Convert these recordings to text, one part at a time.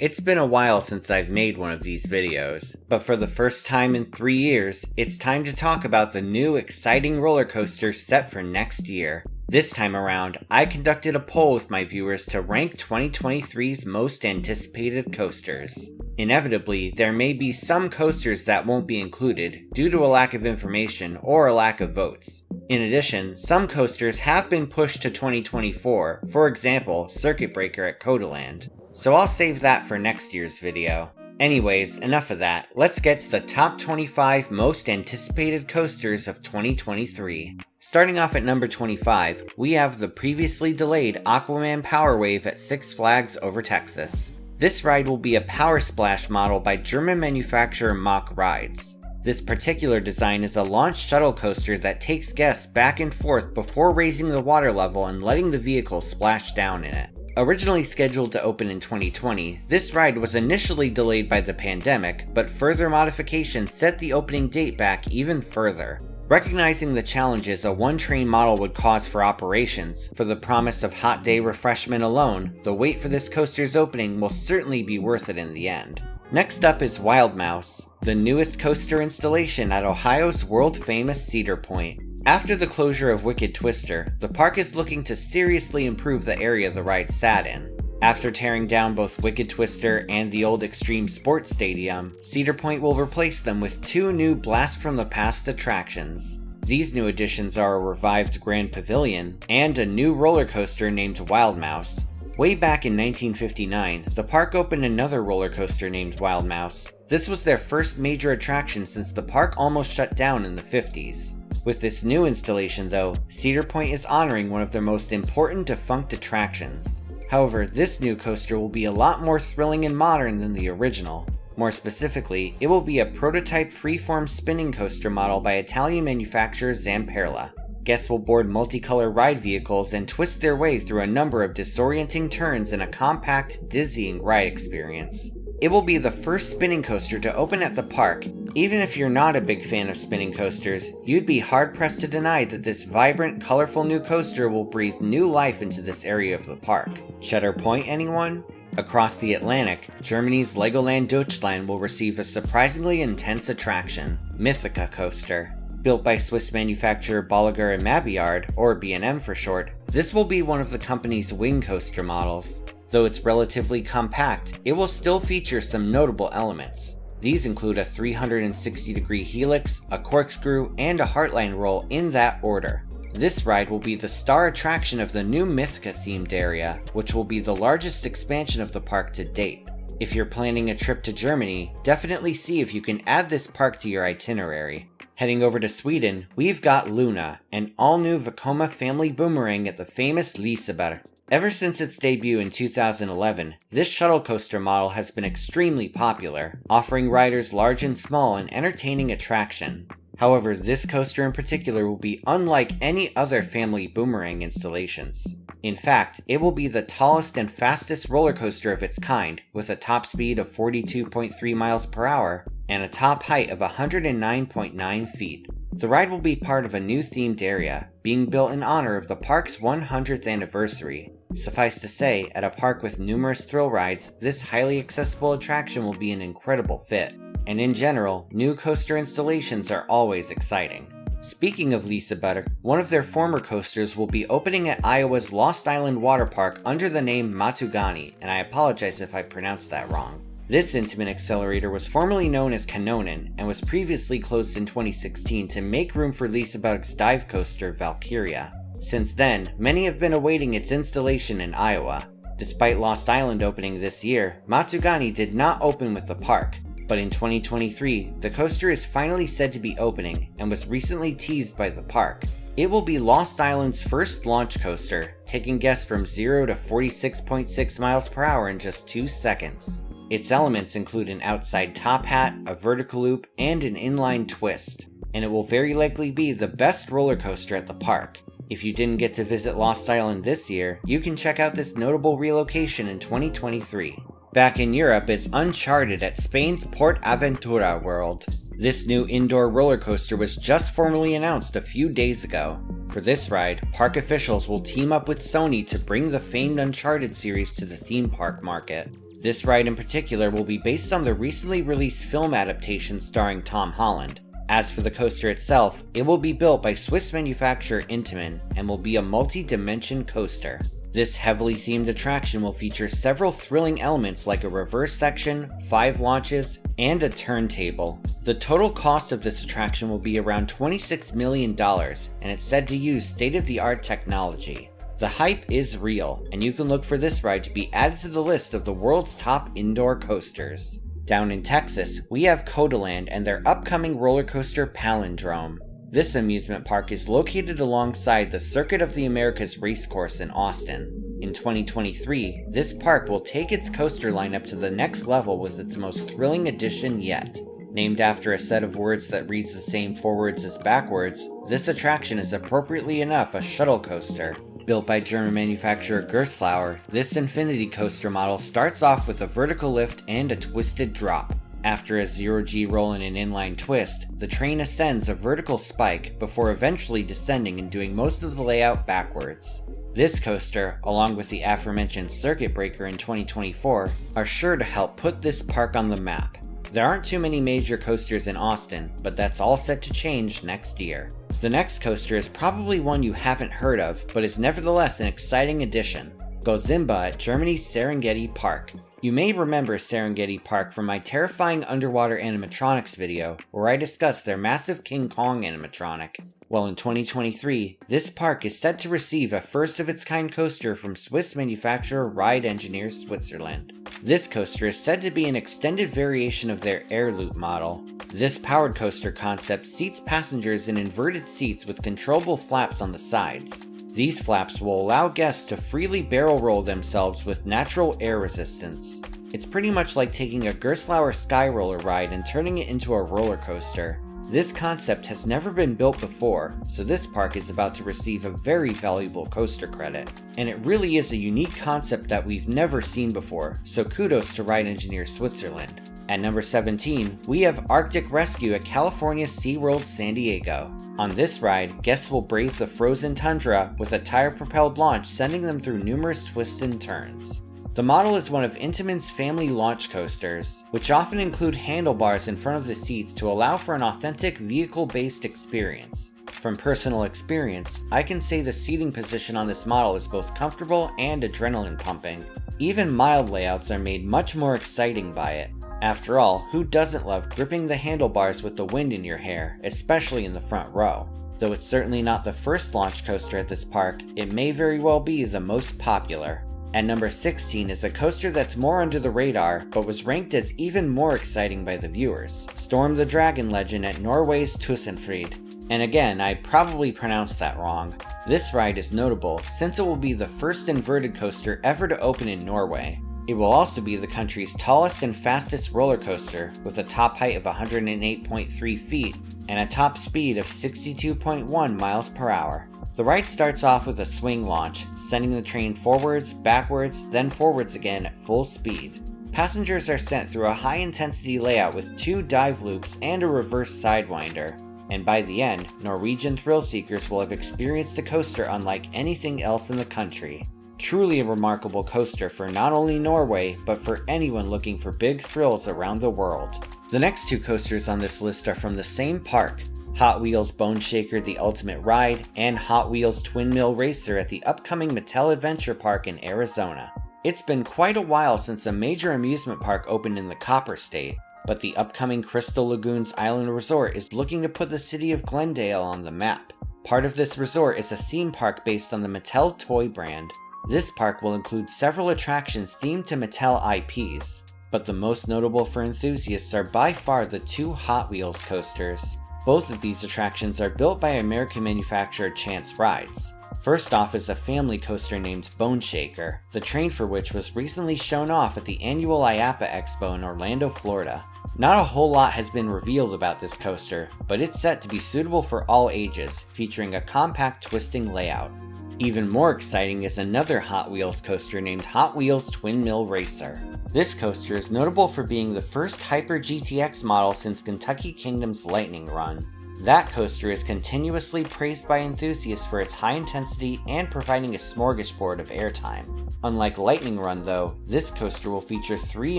it's been a while since I've made one of these videos, but for the first time in 3 years, it's time to talk about the new exciting roller coaster set for next year. This time around, I conducted a poll with my viewers to rank 2023's most anticipated coasters. Inevitably, there may be some coasters that won't be included due to a lack of information or a lack of votes. In addition, some coasters have been pushed to 2024, for example, Circuit Breaker at Codaland. So I'll save that for next year's video. Anyways, enough of that, let's get to the top 25 most anticipated coasters of 2023. Starting off at number 25, we have the previously delayed Aquaman Power Wave at Six Flags Over Texas. This ride will be a Power Splash model by German manufacturer Mach Rides. This particular design is a launch shuttle coaster that takes guests back and forth before raising the water level and letting the vehicle splash down in it. Originally scheduled to open in 2020, this ride was initially delayed by the pandemic, but further modifications set the opening date back even further. Recognizing the challenges a one-train model would cause for operations, for the promise of hot day refreshment alone, the wait for this coaster's opening will certainly be worth it in the end. Next up is Wild Mouse, the newest coaster installation at Ohio's world-famous Cedar Point. After the closure of Wicked Twister, the park is looking to seriously improve the area the ride sat in. After tearing down both Wicked Twister and the old Extreme Sports Stadium, Cedar Point will replace them with 2 new Blast from the Past attractions. These new additions are a revived Grand Pavilion and a new roller coaster named Wild Mouse. Way back in 1959, the park opened another roller coaster named Wild Mouse. This was their first major attraction since the park almost shut down in the 50s. With this new installation though, Cedar Point is honoring one of their most important defunct attractions. However, this new coaster will be a lot more thrilling and modern than the original. More specifically, it will be a prototype freeform spinning coaster model by Italian manufacturer Zamperla. Guests will board multicolor ride vehicles and twist their way through a number of disorienting turns in a compact, dizzying ride experience. It will be the first spinning coaster to open at the park. Even if you're not a big fan of spinning coasters, you'd be hard-pressed to deny that this vibrant, colorful new coaster will breathe new life into this area of the park. Shutter Point, anyone? Across the Atlantic, Germany's Legoland Deutschland will receive a surprisingly intense attraction, Mythica Coaster. Built by Swiss manufacturer Bolliger & Mabillard, or B&M for short, this will be one of the company's wing coaster models. Though it's relatively compact, it will still feature some notable elements. These include a 360-degree helix, a corkscrew, and a heartline roll in that order. This ride will be the star attraction of the new Mythica-themed area, which will be the largest expansion of the park to date. If you're planning a trip to Germany, definitely see if you can add this park to your itinerary. Heading over to Sweden, we've got Luna, an all-new Vekoma family boomerang at the famous Liseberg. Ever since its debut in 2011, this shuttle coaster model has been extremely popular, offering riders large and small an entertaining attraction. However, this coaster in particular will be unlike any other family boomerang installations. In fact, it will be the tallest and fastest roller coaster of its kind, with a top speed of 42.3 miles per hour and a top height of 109.9 feet. The ride will be part of a new themed area, being built in honor of the park's 100th anniversary. Suffice to say, at a park with numerous thrill rides, this highly accessible attraction will be an incredible fit. And in general, new coaster installations are always exciting. Speaking of Liseberg, one of their former coasters will be opening at Iowa's Lost Island Water Park under the name Matugani, and I apologize if I pronounced that wrong. This intimate accelerator was formerly known as Kanonen and was previously closed in 2016 to make room for Liseberg's dive coaster Valkyria. Since then, many have been awaiting its installation in Iowa. Despite Lost Island opening this year, Matugani did not open with the park. But in 2023, the coaster is finally said to be opening and was recently teased by the park. It will be Lost Island's first launch coaster, taking guests from 0 to 46.6 miles per hour in just 2 seconds. Its elements include an outside top hat, a vertical loop, and an inline twist, and it will very likely be the best roller coaster at the park. If you didn't get to visit Lost Island this year, you can check out this notable relocation in 2023. Back in Europe is Uncharted at Spain's Port Aventura World. This new indoor roller coaster was just formally announced a few days ago. For this ride, park officials will team up with Sony to bring the famed Uncharted series to the theme park market. This ride in particular will be based on the recently released film adaptation starring Tom Holland. As for the coaster itself, it will be built by Swiss manufacturer Intamin and will be a multi-dimension coaster. This heavily themed attraction will feature several thrilling elements like a reverse section, 5 launches, and a turntable. The total cost of this attraction will be around $26 million, and it's said to use state-of-the-art technology. The hype is real, and you can look for this ride to be added to the list of the world's top indoor coasters. Down in Texas, we have Codaland and their upcoming roller coaster Palindrome. This amusement park is located alongside the Circuit of the Americas racecourse in Austin. In 2023, this park will take its coaster lineup to the next level with its most thrilling addition yet. Named after a set of words that reads the same forwards as backwards, this attraction is appropriately enough a shuttle coaster. Built by German manufacturer Gerstlauer, this infinity coaster model starts off with a vertical lift and a twisted drop. After a 0G roll and an inline twist, the train ascends a vertical spike before eventually descending and doing most of the layout backwards. This coaster, along with the aforementioned Circuit Breaker in 2024, are sure to help put this park on the map. There aren't too many major coasters in Austin, but that's all set to change next year. The next coaster is probably one you haven't heard of, but is nevertheless an exciting addition. Gozimba at Germany's Serengeti Park. You may remember Serengeti Park from my terrifying underwater animatronics video, where I discussed their massive King Kong animatronic. Well, in 2023, this park is set to receive a first-of-its-kind coaster from Swiss manufacturer Ride Engineers Switzerland. This coaster is said to be an extended variation of their Air Loop model. This powered coaster concept seats passengers in inverted seats with controllable flaps on the sides. These flaps will allow guests to freely barrel roll themselves with natural air resistance. It's pretty much like taking a Gerstlauer Sky Roller ride and turning it into a roller coaster. This concept has never been built before, so this park is about to receive a very valuable coaster credit. And it really is a unique concept that we've never seen before, so kudos to Ride Engineers Switzerland. At number 17, we have Arctic Rescue at California's SeaWorld San Diego. On this ride, guests will brave the frozen tundra with a tire-propelled launch sending them through numerous twists and turns. The model is one of Intamin's family launch coasters, which often include handlebars in front of the seats to allow for an authentic vehicle-based experience. From personal experience, I can say the seating position on this model is both comfortable and adrenaline pumping. Even mild layouts are made much more exciting by it. After all, who doesn't love gripping the handlebars with the wind in your hair, especially in the front row? Though it's certainly not the first launch coaster at this park, it may very well be the most popular. At number 16 is a coaster that's more under the radar, but was ranked as even more exciting by the viewers. Storm the Dragon Legend at Norway's Tusenfryd. And again, I probably pronounced that wrong. This ride is notable since it will be the first inverted coaster ever to open in Norway. It will also be the country's tallest and fastest roller coaster, with a top height of 108.3 feet and a top speed of 62.1 miles per hour. The ride starts off with a swing launch, sending the train forwards, backwards, then forwards again at full speed. Passengers are sent through a high-intensity layout with 2 dive loops and a reverse sidewinder. And by the end, Norwegian thrill seekers will have experienced a coaster unlike anything else in the country. Truly a remarkable coaster for not only Norway, but for anyone looking for big thrills around the world. The next 2 coasters on this list are from the same park, Hot Wheels Bone Shaker The Ultimate Ride, and Hot Wheels Twin Mill Racer at the upcoming Mattel Adventure Park in Arizona. It's been quite a while since a major amusement park opened in the Copper State, but the upcoming Crystal Lagoons Island Resort is looking to put the city of Glendale on the map. Part of this resort is a theme park based on the Mattel toy brand. This park will include several attractions themed to Mattel IPs, but the most notable for enthusiasts are by far the 2 Hot Wheels coasters. Both of these attractions are built by American manufacturer Chance Rides. First off is a family coaster named Bone Shaker, the train for which was recently shown off at the annual IAAPA Expo in Orlando, Florida. Not a whole lot has been revealed about this coaster, but it's set to be suitable for all ages, featuring a compact twisting layout. Even more exciting is another Hot Wheels coaster named Hot Wheels Twin Mill Racer. This coaster is notable for being the first Hyper GTX model since Kentucky Kingdom's Lightning Run. That coaster is continuously praised by enthusiasts for its high intensity and providing a smorgasbord of airtime. Unlike Lightning Run though, this coaster will feature 3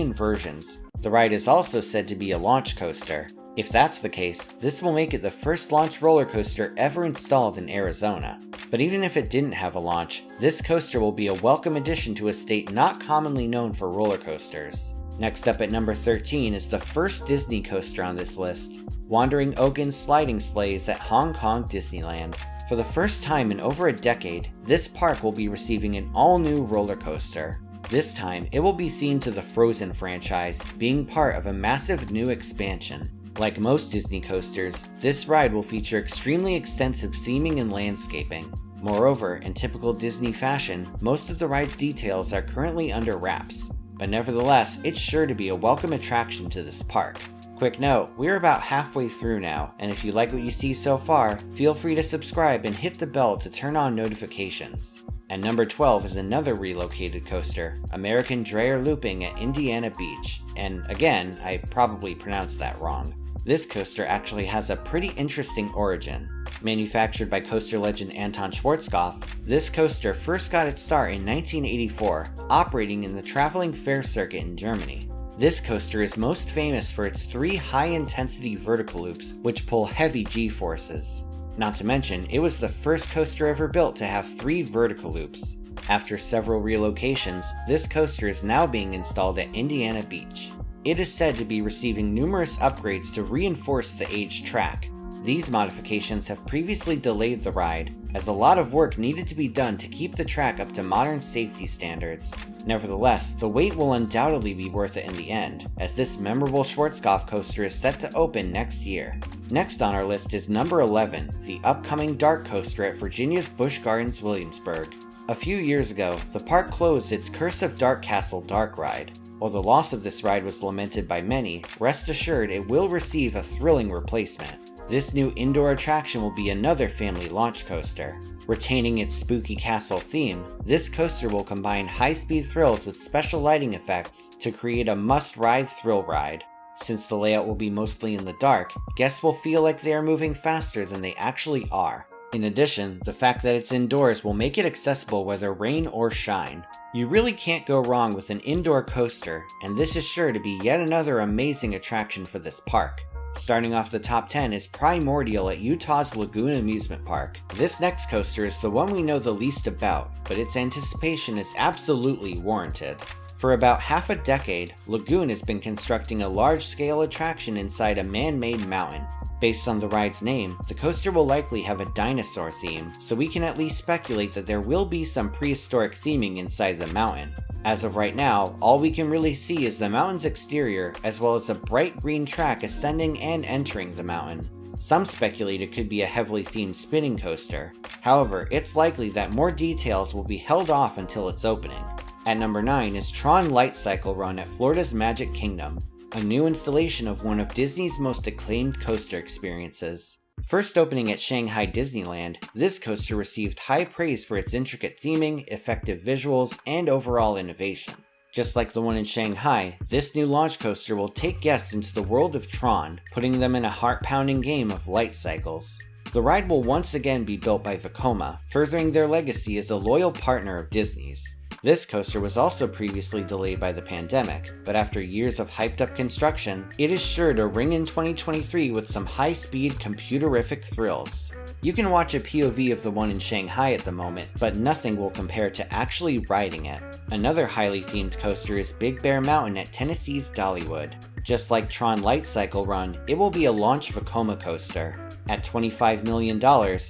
inversions. The ride is also said to be a launch coaster. If that's the case, this will make it the first launch roller coaster ever installed in Arizona. But even if it didn't have a launch, this coaster will be a welcome addition to a state not commonly known for roller coasters. Next up at number 13 is the first Disney coaster on this list, Wandering Oaken Sliding Sleighs at Hong Kong Disneyland. For the first time in over a decade, this park will be receiving an all-new roller coaster. This time, it will be themed to the Frozen franchise, being part of a massive new expansion. Like most Disney coasters, this ride will feature extremely extensive theming and landscaping. Moreover, in typical Disney fashion, most of the ride's details are currently under wraps, but nevertheless, it's sure to be a welcome attraction to this park. Quick note, we're about halfway through now, and if you like what you see so far, feel free to subscribe and hit the bell to turn on notifications. At number 12 is another relocated coaster, American Dreier Looping at Indiana Beach, and again, I probably pronounced that wrong. This coaster actually has a pretty interesting origin. Manufactured by coaster legend Anton Schwarzkopf, this coaster first got its start in 1984, operating in the traveling fair circuit in Germany. This coaster is most famous for its 3 high-intensity vertical loops, which pull heavy G-forces. Not to mention, it was the first coaster ever built to have 3 vertical loops. After several relocations, this coaster is now being installed at Indiana Beach. It is said to be receiving numerous upgrades to reinforce the aged track. These modifications have previously delayed the ride, as a lot of work needed to be done to keep the track up to modern safety standards. Nevertheless, the wait will undoubtedly be worth it in the end, as this memorable Schwarzkopf coaster is set to open next year. Next on our list is number 11, the upcoming DarKoaster at Virginia's Busch Gardens Williamsburg. A few years ago, the park closed its Curse of Dark Castle Dark ride. While the loss of this ride was lamented by many, rest assured it will receive a thrilling replacement. This new indoor attraction will be another family launch coaster. Retaining its spooky castle theme, this coaster will combine high-speed thrills with special lighting effects to create a must-ride thrill ride. Since the layout will be mostly in the dark, guests will feel like they are moving faster than they actually are. In addition, the fact that it's indoors will make it accessible whether rain or shine. You really can't go wrong with an indoor coaster, and this is sure to be yet another amazing attraction for this park. Starting off the top 10 is Primordial at Utah's Lagoon Amusement Park. This next coaster is the one we know the least about, but its anticipation is absolutely warranted. For about half a decade, Lagoon has been constructing a large-scale attraction inside a man-made mountain. Based on the ride's name, the coaster will likely have a dinosaur theme, so we can at least speculate that there will be some prehistoric theming inside the mountain. As of right now, all we can really see is the mountain's exterior, as well as a bright green track ascending and entering the mountain. Some speculate it could be a heavily themed spinning coaster. However, it's likely that more details will be held off until its opening. At number 9 is Tron Lightcycle Run at Florida's Magic Kingdom, a new installation of one of Disney's most acclaimed coaster experiences. First opening at Shanghai Disneyland, this coaster received high praise for its intricate theming, effective visuals, and overall innovation. Just like the one in Shanghai, this new launch coaster will take guests into the world of Tron, putting them in a heart-pounding game of light cycles. The ride will once again be built by Vekoma, furthering their legacy as a loyal partner of Disney's. This coaster was also previously delayed by the pandemic, but after years of hyped-up construction, it is sure to ring in 2023 with some high-speed, computerific thrills. You can watch a POV of the one in Shanghai at the moment, but nothing will compare to actually riding it. Another highly themed coaster is Big Bear Mountain at Tennessee's Dollywood. Just like Tron Lightcycle Run, it will be a launch Vekoma coaster. At $25 million,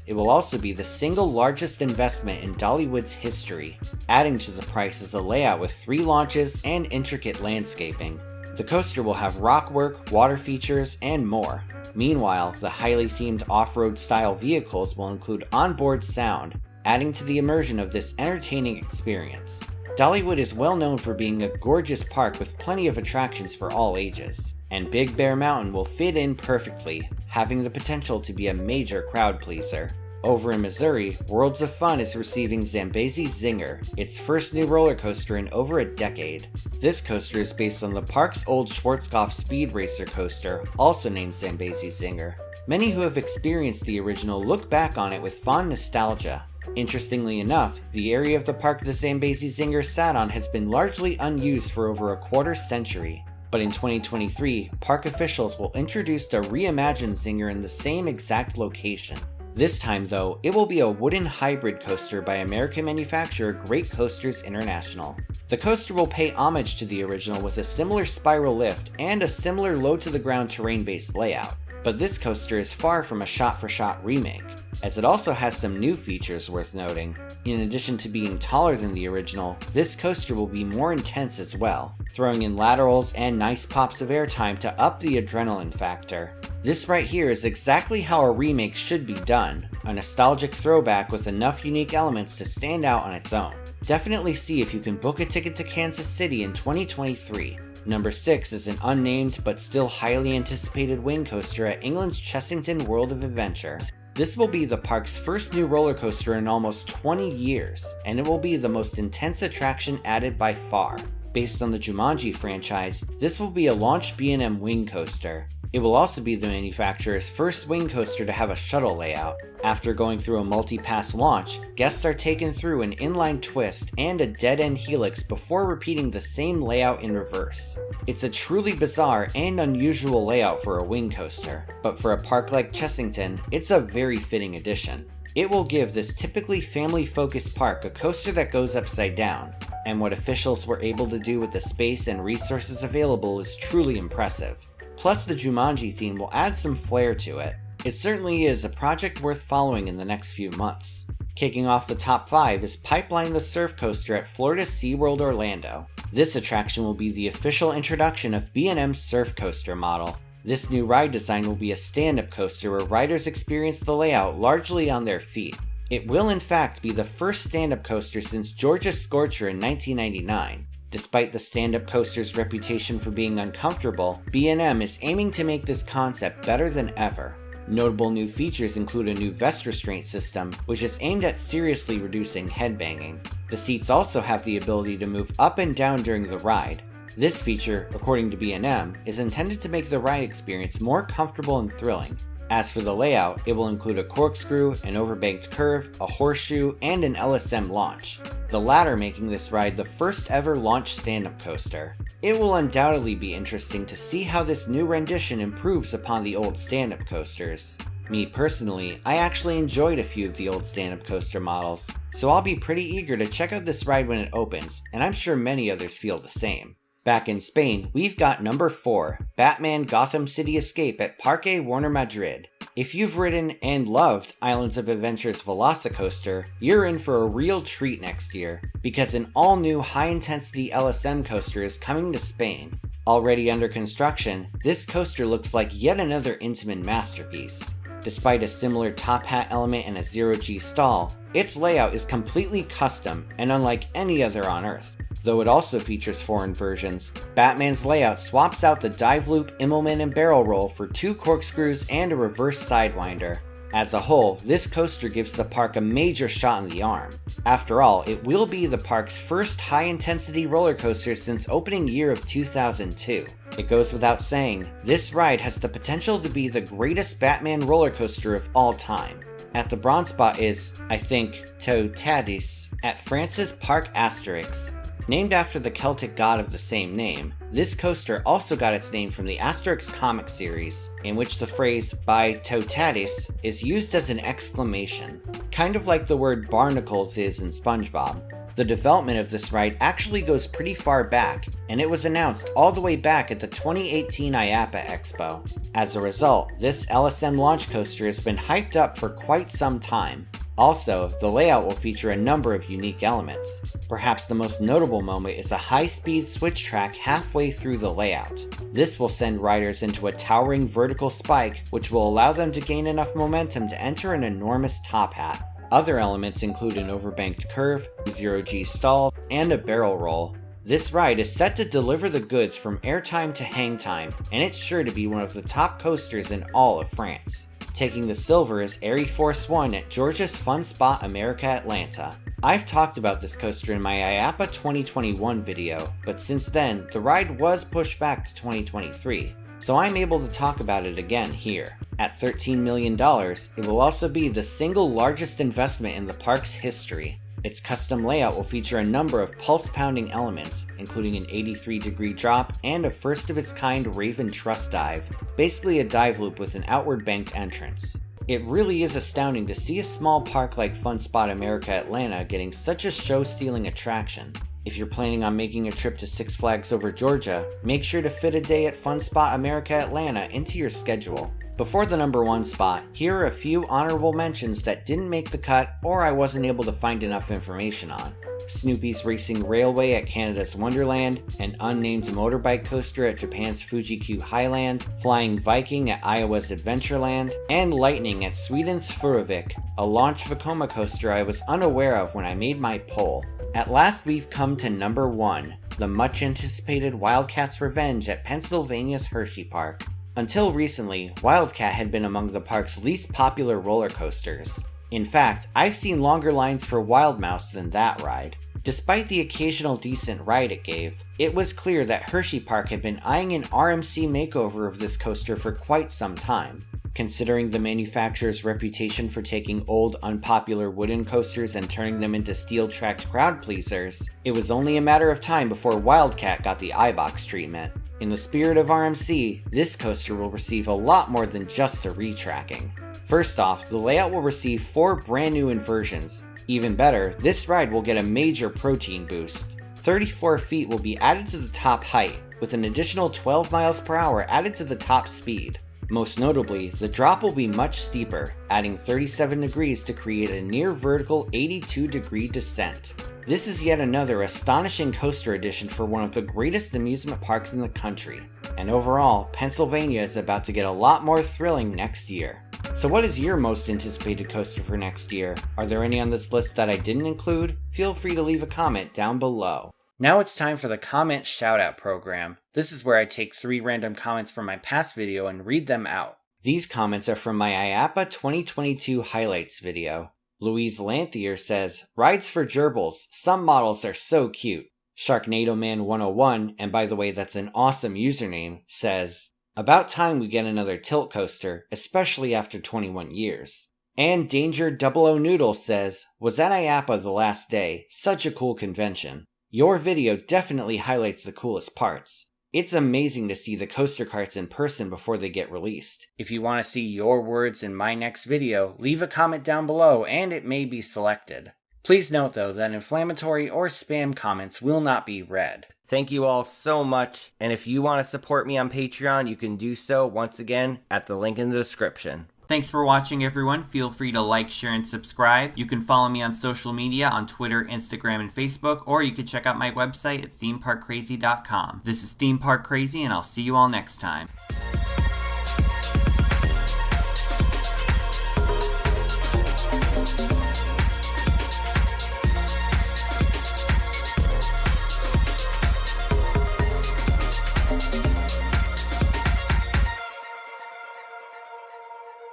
it will also be the single largest investment in Dollywood's history. Adding to the price is a layout with 3 launches and intricate landscaping. The coaster will have rock work, water features, and more. Meanwhile, the highly themed off-road style vehicles will include onboard sound, adding to the immersion of this entertaining experience. Dollywood is well known for being a gorgeous park with plenty of attractions for all ages, and Big Bear Mountain will fit in perfectly, having the potential to be a major crowd pleaser. Over in Missouri, Worlds of Fun is receiving Zambezi Zinger, its first new roller coaster in over a decade. This coaster is based on the park's old Schwarzkopf speed racer coaster, also named Zambezi Zinger. Many who have experienced the original look back on it with fond nostalgia. Interestingly enough, the area of the park the Zambezi Zinger sat on has been largely unused for over a quarter century. But in 2023, park officials will introduce a reimagined Zinger in the same exact location. This time though, it will be a wooden hybrid coaster by American manufacturer Great Coasters International. The coaster will pay homage to the original with a similar spiral lift and a similar low-to-the-ground terrain-based layout. But this coaster is far from a shot-for-shot remake, as it also has some new features worth noting. In addition to being taller than the original, this coaster will be more intense as well, throwing in laterals and nice pops of airtime to up the adrenaline factor. This right here is exactly how a remake should be done, a nostalgic throwback with enough unique elements to stand out on its own. Definitely see if you can book a ticket to Kansas City in 2023. Number 6 is an unnamed but still highly anticipated wing coaster at England's Chessington World of Adventure. This will be the park's first new roller coaster in almost 20 years, and it will be the most intense attraction added by far. Based on the Jumanji franchise, this will be a launch B&M wing coaster. It will also be the manufacturer's first wing coaster to have a shuttle layout. After going through a multi-pass launch, guests are taken through an inline twist and a dead-end helix before repeating the same layout in reverse. It's a truly bizarre and unusual layout for a wing coaster, but for a park like Chessington, it's a very fitting addition. It will give this typically family-focused park a coaster that goes upside down, and what officials were able to do with the space and resources available is truly impressive. Plus, the Jumanji theme will add some flair to it. It certainly is a project worth following in the next few months. Kicking off the top 5 is Pipeline the Surf Coaster at Florida's SeaWorld Orlando. This attraction will be the official introduction of B&M's surf coaster model. This new ride design will be a stand-up coaster where riders experience the layout largely on their feet. It will in fact be the first stand-up coaster since Georgia Scorcher in 1999. Despite the stand-up coaster's reputation for being uncomfortable, B&M is aiming to make this concept better than ever. Notable new features include a new vest restraint system, which is aimed at seriously reducing headbanging. The seats also have the ability to move up and down during the ride. This feature, according to B&M, is intended to make the ride experience more comfortable and thrilling. As for the layout, it will include a corkscrew, an overbanked curve, a horseshoe, and an LSM launch, the latter making this ride the first ever launch stand-up coaster. It will undoubtedly be interesting to see how this new rendition improves upon the old stand-up coasters. Me personally, I actually enjoyed a few of the old stand-up coaster models, so I'll be pretty eager to check out this ride when it opens, and I'm sure many others feel the same. Back in Spain, we've got number 4, Batman Gotham City Escape at Parque Warner Madrid. If you've ridden and loved Islands of Adventure's Velocicoaster, you're in for a real treat next year, because an all-new high-intensity LSM coaster is coming to Spain. Already under construction, this coaster looks like yet another Intamin masterpiece. Despite a similar top hat element and a zero-G stall, its layout is completely custom and unlike any other on Earth. Though it also features foreign versions, Batman's layout swaps out the dive loop, Immelman, and barrel roll for 2 corkscrews and a reverse sidewinder. As a whole, this coaster gives the park a major shot in the arm. After all, it will be the park's first high-intensity roller coaster since opening year of 2002. It goes without saying, this ride has the potential to be the greatest Batman roller coaster of all time. At the bronze spot is, I think, Toutatis at France's Parc Astérix. Named after the Celtic god of the same name, this coaster also got its name from the Asterix comic series, in which the phrase "by Toutatis" is used as an exclamation, kind of like the word barnacles is in SpongeBob. The development of this ride actually goes pretty far back, and it was announced all the way back at the 2018 IAAPA Expo. As a result, this LSM launch coaster has been hyped up for quite some time. Also, the layout will feature a number of unique elements. Perhaps the most notable moment is a high-speed switch track halfway through the layout. This will send riders into a towering vertical spike, which will allow them to gain enough momentum to enter an enormous top hat. Other elements include an overbanked curve, zero-G stall, and a barrel roll. This ride is set to deliver the goods from airtime to hang time, and it's sure to be one of the top coasters in all of France. Taking the silver is AireForce One at Georgia's Fun Spot America Atlanta. I've talked about this coaster in my IAAPA 2021 video, but since then, the ride was pushed back to 2023. so I'm able to talk about it again here. At $13 million, it will also be the single largest investment in the park's history. Its custom layout will feature a number of pulse-pounding elements, including an 83-degree drop and a first-of-its-kind Raven Truss dive, basically a dive loop with an outward banked entrance. It really is astounding to see a small park like Fun Spot America Atlanta getting such a show-stealing attraction. If you're planning on making a trip to Six Flags Over Georgia, make sure to fit a day at Fun Spot America Atlanta into your schedule. Before the number 1 spot, here are a few honorable mentions that didn't make the cut or I wasn't able to find enough information on. Snoopy's Racing Railway at Canada's Wonderland, an unnamed motorbike coaster at Japan's Fuji-Q Highland, Flying Viking at Iowa's Adventureland, and Lightning at Sweden's Furuvik, a launch Vekoma coaster I was unaware of when I made my poll. At last we've come to number 1, the much anticipated Wildcat's Revenge at Pennsylvania's Hershey Park. Until recently, Wildcat had been among the park's least popular roller coasters. In fact, I've seen longer lines for Wild Mouse than that ride. Despite the occasional decent ride it gave, it was clear that Hershey Park had been eyeing an RMC makeover of this coaster for quite some time. Considering the manufacturer's reputation for taking old, unpopular wooden coasters and turning them into steel-tracked crowd pleasers, it was only a matter of time before Wildcat got the iBox treatment. In the spirit of RMC, this coaster will receive a lot more than just a retracking. First off, the layout will receive 4 brand new inversions. Even better, this ride will get a major protein boost. 34 feet will be added to the top height, with an additional 12 miles per hour added to the top speed. Most notably, the drop will be much steeper, adding 37 degrees to create a near vertical 82-degree descent. This is yet another astonishing coaster addition for one of the greatest amusement parks in the country. And overall, Pennsylvania is about to get a lot more thrilling next year. So what is your most anticipated coaster for next year? Are there any on this list that I didn't include? Feel free to leave a comment down below. Now it's time for the comment shoutout program. This is where I take 3 random comments from my past video and read them out. These comments are from my IAAPA 2022 highlights video. Louise Lanthier says, "Rides for gerbils, some models are so cute." Sharknado Man 101, and by the way that's an awesome username, says, "About time we get another tilt coaster, especially after 21 years. And Danger 00 Noodle says, "Was at IAAPA the last day, such a cool convention. Your video definitely highlights the coolest parts. It's amazing to see the coaster carts in person before they get released." If you want to see your words in my next video, leave a comment down below and it may be selected. Please note though that inflammatory or spam comments will not be read. Thank you all so much, and if you want to support me on Patreon, you can do so once again at the link in the description. Thanks for watching, everyone. Feel free to like, share, and subscribe. You can follow me on social media on Twitter, Instagram, and Facebook, or you can check out my website at themeparkcrazy.com. This is Theme Park Crazy, and I'll see you all next time.